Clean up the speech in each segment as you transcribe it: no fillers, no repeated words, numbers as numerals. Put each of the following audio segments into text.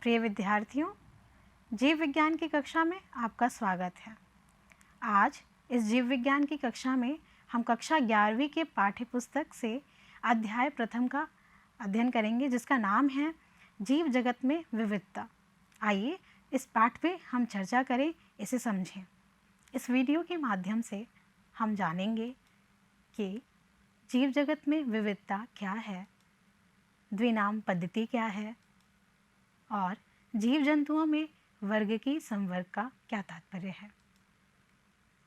प्रिय विद्यार्थियों, जीव विज्ञान की कक्षा में आपका स्वागत है। आज इस जीव विज्ञान की कक्षा में हम कक्षा 11वीं के पाठ्य पुस्तक से अध्याय प्रथम का अध्ययन करेंगे, जिसका नाम है जीव जगत में विविधता। आइए इस पाठ पे हम चर्चा करें, इसे समझें। इस वीडियो के माध्यम से हम जानेंगे कि जीव जगत में विविधता क्या है, द्विनाम पद्धति क्या है और जीव जंतुओं में वर्ग की संवर्ग का क्या तात्पर्य है।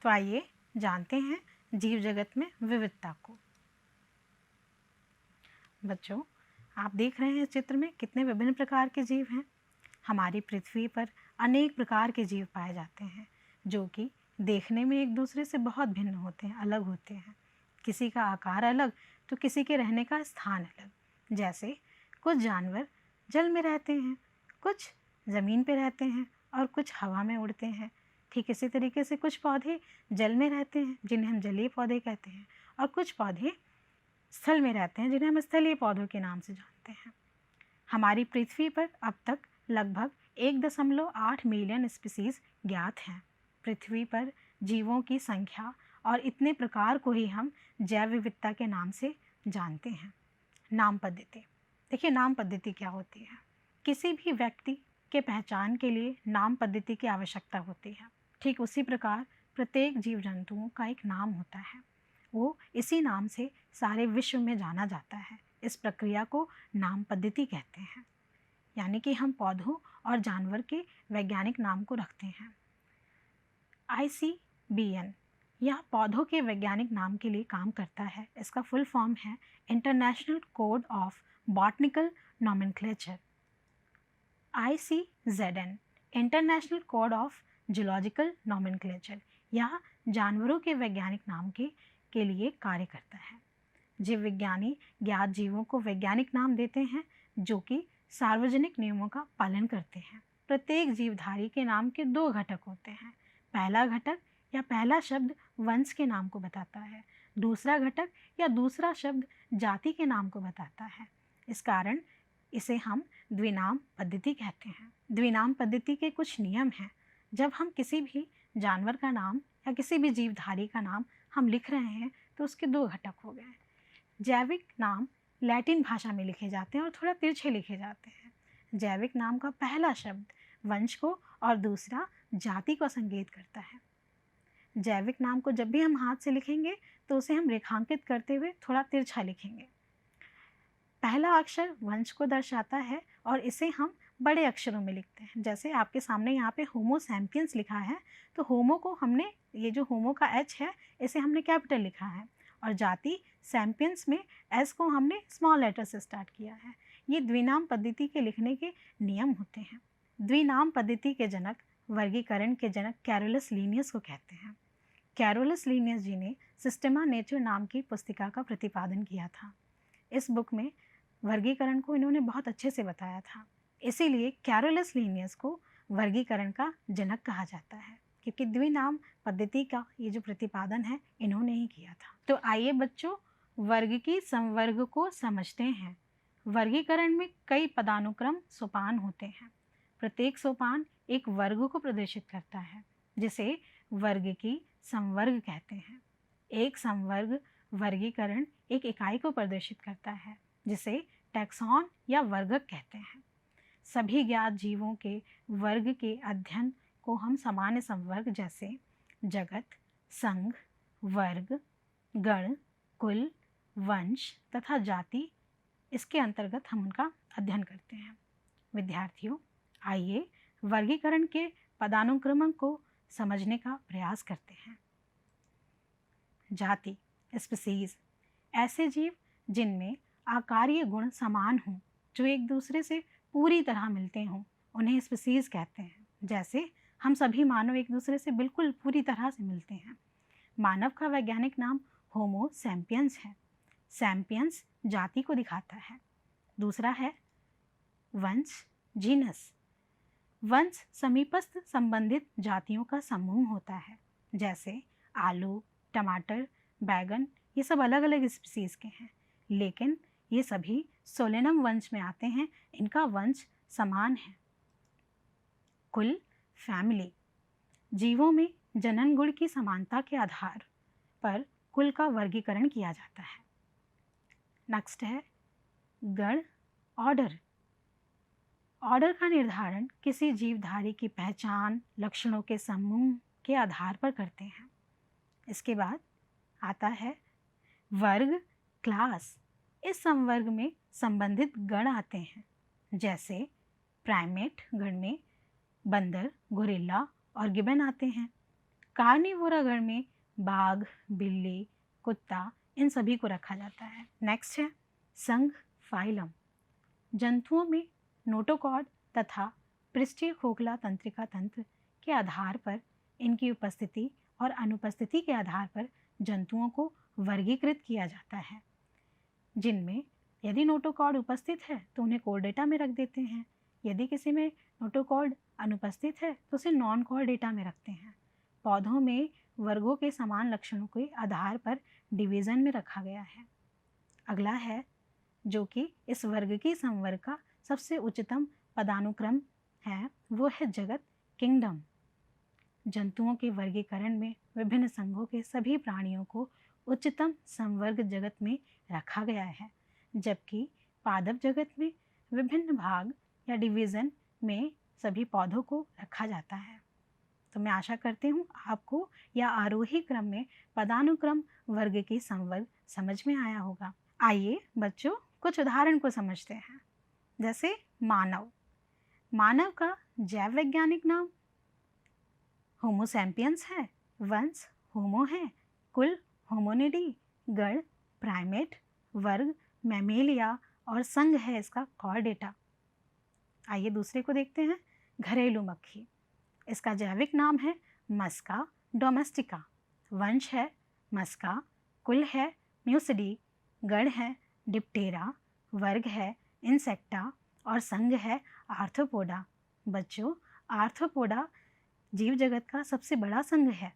तो आइए जानते हैं जीव जगत में विविधता को। बच्चों, आप देख रहे हैं इस चित्र में कितने विभिन्न प्रकार के जीव हैं। हमारी पृथ्वी पर अनेक प्रकार के जीव पाए जाते हैं, जो कि देखने में एक दूसरे से बहुत भिन्न होते हैं, अलग होते हैं। किसी का आकार अलग तो किसी के रहने का स्थान अलग। जैसे कुछ जानवर जल में रहते हैं, कुछ ज़मीन पे रहते हैं और कुछ हवा में उड़ते हैं। ठीक इसी तरीके से कुछ पौधे जल में रहते हैं, जिन्हें हम जलीय पौधे कहते हैं, और कुछ पौधे स्थल में रहते हैं, जिन्हें हम स्थलीय पौधों के नाम से जानते हैं। हमारी पृथ्वी पर अब तक लगभग 1.8 मिलियन स्पीसीज ज्ञात हैं। पृथ्वी पर जीवों की संख्या और इतने प्रकार को ही हम जैव विविधता के नाम से जानते हैं। नाम पद्धति। देखिए, नाम पद्धति क्या होती है। किसी भी व्यक्ति के पहचान के लिए नाम पद्धति की आवश्यकता होती है। ठीक उसी प्रकार प्रत्येक जीव जंतुओं का एक नाम होता है। वो इसी नाम से सारे विश्व में जाना जाता है। इस प्रक्रिया को नाम पद्धति कहते हैं। यानी कि हम पौधों और जानवर के वैज्ञानिक नाम को रखते हैं। ICBN यह पौधों के वैज्ञानिक नाम के लिए काम करता है। इसका फुल फॉर्म है international code of botanical nomenclature. ICZN international code of zoological nomenclature यह जानवरों के वैज्ञानिक नाम के लिए कार्य करता है। जीव विज्ञानी ज्ञात जीवों को वैज्ञानिक नाम देते हैं, जो कि सार्वजनिक नियमों का पालन करते हैं। प्रत्येक जीवधारी के नाम के 2 घटक होते हैं। पहला घटक या पहला शब्द वंश के नाम को बताता है, दूसरा घटक या दूसरा शब्द जाति के नाम को बताता है। इस कारण इसे हम द्विनाम पद्धति कहते हैं। द्विनाम पद्धति के कुछ नियम हैं। जब हम किसी भी जानवर का नाम या किसी भी जीवधारी का नाम हम लिख रहे हैं तो उसके 2 घटक हो गए। जैविक नाम लैटिन भाषा में लिखे जाते हैं और थोड़ा तिरछे लिखे जाते हैं। जैविक नाम का पहला शब्द वंश को और दूसरा जाति को संकेत करता है। जैविक नाम को जब भी हम हाथ से लिखेंगे तो उसे हम रेखांकित करते हुए थोड़ा तिरछा लिखेंगे। पहला अक्षर वंश को दर्शाता है और इसे हम बड़े अक्षरों में लिखते हैं। जैसे आपके सामने यहाँ पे होमो सैम्पियंस लिखा है, तो होमो को हमने, ये जो होमो का H है, इसे हमने कैपिटल लिखा है, और जाति सैम्पियंस में S को हमने स्मॉल लेटर से स्टार्ट किया है। ये द्विनाम पद्धति के लिखने के नियम होते हैं। द्विनाम पद्धति के जनक, वर्गीकरण के जनक कैरोलस लीनियस को कहते हैं। कैरोलस लीनियस जी ने सिस्टेमा नेचर नाम की पुस्तिका का प्रतिपादन किया था। इस बुक में वर्गीकरण को इन्होंने बहुत अच्छे से बताया था। इसीलिए कैरोलस लीनियस को वर्गीकरण का जनक कहा जाता है, क्योंकि द्विनाम पद्धति का ये जो प्रतिपादन है इन्होंने ही किया था। तो आइए बच्चों, वर्ग की संवर्ग को समझते हैं। वर्गीकरण में कई पदानुक्रम सोपान होते हैं। प्रत्येक सोपान एक वर्ग को प्रदर्शित करता है, जिसे वर्ग की संवर्ग कहते हैं। एक संवर्ग वर्गीकरण एक इकाई को प्रदर्शित करता है, जिसे टैक्सॉन या वर्गक कहते हैं। सभी ज्ञात जीवों के वर्ग के अध्ययन को हम सामान्य संवर्ग जैसे जगत, संघ, वर्ग, गण, कुल, वंश तथा जाति, इसके अंतर्गत हम उनका अध्ययन करते हैं। विद्यार्थियों, आइए वर्गीकरण के पदानुक्रम को समझने का प्रयास करते हैं। जाति, स्पीसीज, ऐसे जीव जिनमें आकारीय गुण समान हों, जो एक दूसरे से पूरी तरह मिलते हों, उन्हें स्पीसीज कहते हैं। जैसे हम सभी मानव एक दूसरे से बिल्कुल पूरी तरह से मिलते हैं। मानव का वैज्ञानिक नाम होमो सैम्पियंस है। सैम्पियंस जाति को दिखाता है। दूसरा है वंश, जीनस। वंश समीपस्थ संबंधित जातियों का समूह होता है। जैसे आलू, टमाटर, बैगन, ये सब अलग अलग स्पीसीज के हैं, लेकिन ये सभी सोलेनम वंश में आते हैं। इनका वंश समान है। कुल, फैमिली। जीवों में जनन गुण की समानता के आधार पर कुल का वर्गीकरण किया जाता है। नेक्स्ट है गण, ऑर्डर। ऑर्डर का निर्धारण किसी जीवधारी की पहचान, लक्षणों के समूह के आधार पर करते हैं। इसके बाद आता है वर्ग, क्लास। इस संवर्ग में संबंधित गण आते हैं, जैसे प्राइमेट गण में बंदर, गोरिल्ला और गिबन आते हैं। कार्निवोरा गण में बाघ, बिल्ली, कुत्ता, इन सभी को रखा जाता है। नेक्स्ट है संघ, फाइलम। जंतुओं में नोटोकॉर्ड तथा पृष्ठीय खोखला तंत्रिका तंत्र के आधार पर इनकी उपस्थिति और अनुपस्थिति के आधार पर जंतुओं को वर्गीकृत किया जाता है, जिनमें यदि नोटोकॉर्ड उपस्थित है तो उन्हें कोर डेटा में रख देते हैं। यदि किसी में नोटोकॉर्ड अनुपस्थित है तो उसे नॉन कोर डेटा में रखते हैं। पौधों में वर्गों के समान लक्षणों के आधार पर डिवीजन में रखा गया है। अगला है जो कि इस वर्ग की संवर्ग का सबसे उच्चतम पदानुक्रम है, वो है जगत, किंगडम। जंतुओं के वर्गीकरण में विभिन्न संघों के सभी प्राणियों को उच्चतम संवर्ग जगत में रखा गया है, जबकि पादप जगत में विभिन्न भाग या डिवीज़न में सभी पौधों को रखा जाता है। तो मैं आशा करती हूँ आपको या आरोही क्रम में पदानुक्रम वर्ग की संवर्ग समझ में आया होगा। आइए बच्चों कुछ उदाहरण को समझते हैं। जैसे मानव। मानव का जैव वैज्ञानिक नाम होमो सैपियंस है, वंश होमो है, कुल होमोनिडी, गण प्राइमेट, वर्ग मैमेलिया और संघ है इसका कॉर्डेटा। आइए दूसरे को देखते हैं। घरेलू मक्खी। इसका जैविक नाम है मस्का डोमेस्टिका, वंश है मस्का, कुल है म्यूसिडी, गण है डिप्टेरा, वर्ग है इंसेक्टा और संघ है आर्थ्रोपोडा। बच्चों, आर्थ्रोपोडा जीव जगत का सबसे बड़ा संघ है।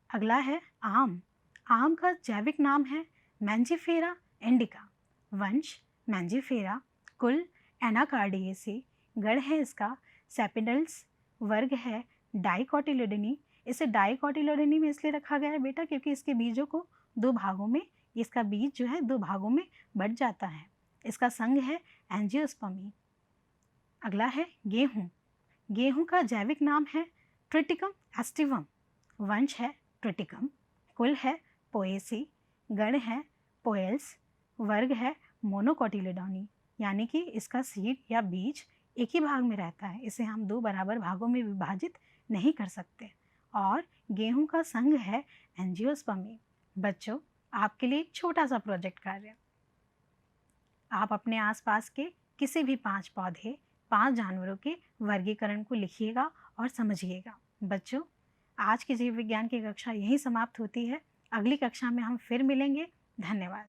अगला है आम। आम का जैविक नाम है मैंजीफेरा इंडिका, वंश मैंजीफेरा, कुल एनाकार्डियेसी, गण है इसका सेपिडल्स, वर्ग है डाइकोटिलिडनी। इसे डाइकोटिलिडनी में इसलिए रखा गया है बेटा क्योंकि इसके बीजों को दो भागों में, इसका बीज जो है दो भागों में बट जाता है। इसका संघ है एंजियोस्पर्मी। अगला है गेहूं। गेहूं का जैविक नाम है ट्रिटिकम एस्टिवम, वंश है ट्रिटिकम, कुल है पोएसी, गण है पोएल्स, वर्ग है मोनोकोटिलिडोनी। यानी कि इसका सीड या बीज एक ही भाग में रहता है, इसे हम दो बराबर भागों में विभाजित नहीं कर सकते। और गेहूं का संघ है एंजियोस्पर्मी। बच्चों, आपके लिए एक छोटा सा प्रोजेक्ट कार्य। आप अपने आसपास के किसी भी 5 पौधे, 5 जानवरों के वर्गीकरण को लिखिएगा और समझिएगा। बच्चों, आज की जीव विज्ञान की कक्षा यहीं समाप्त होती है। अगली कक्षा में हम फिर मिलेंगे। धन्यवाद।